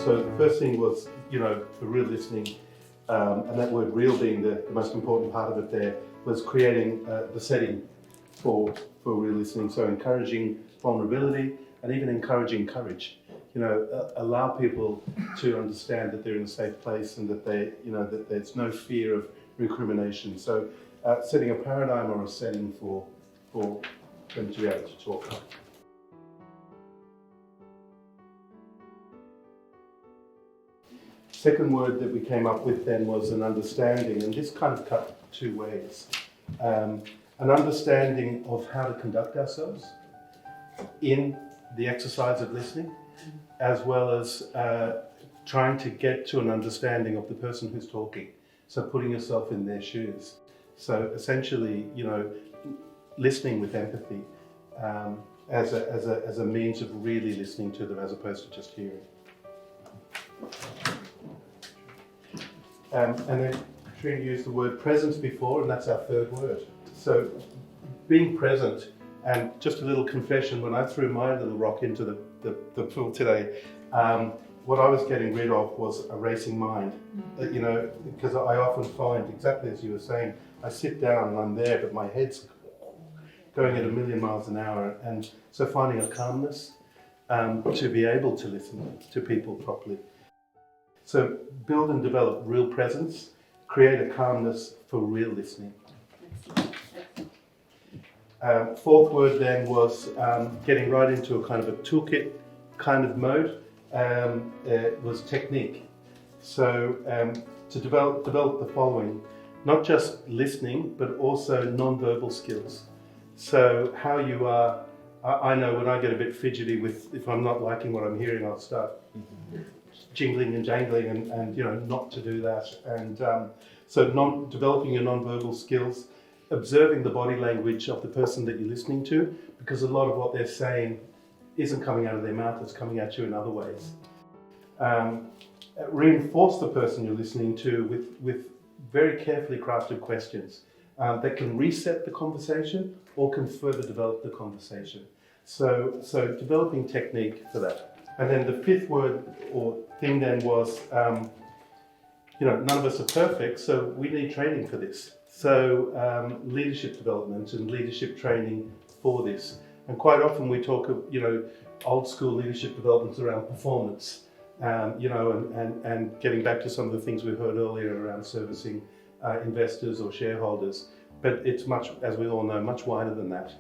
So the first thing was, for real listening, and that word real being the most important part of it there, was creating the setting for real listening. So encouraging vulnerability and even encouraging courage. Allow people to understand that they're in a safe place and that that there's no fear of recrimination. So setting a paradigm or a setting for them to be able to talk. Second word that we came up with then was an understanding, and this kind of cut two ways. An understanding of how to conduct ourselves in the exercise of listening, as well as trying to get to an understanding of the person who's talking. So putting yourself in their shoes. So essentially, listening with empathy as a means of really listening to them as opposed to just hearing. And then Trina used the word presence before, and that's our third word. So being present, and just a little confession, when I threw my little rock into the pool today, what I was getting rid of was a racing mind. Because I often find, exactly as you were saying, I sit down and I'm there, but my head's going at 1,000,000 miles an hour. And so finding a calmness to be able to listen to people properly. So build and develop real presence, create a calmness for real listening. Fourth word then was getting right into a kind of a toolkit kind of mode, was technique. So to develop the following, not just listening, but also non-verbal skills. So how you are, I know when I get a bit fidgety if I'm not liking what I'm hearing, I'll start jingling and jangling and not to do that. And so developing your non-verbal skills, observing the body language of the person that you're listening to, because a lot of what they're saying isn't coming out of their mouth, it's coming at you in other ways. Reinforce the person you're listening to with very carefully crafted questions that can reset the conversation or can further develop the conversation. So developing technique for that. And then the fifth word or thing then was, none of us are perfect, so we need training for this. So leadership development and leadership training for this. And quite often we talk of, old school leadership developments around performance, and getting back to some of the things we heard earlier around servicing investors or shareholders. But it's much, as we all know, much wider than that.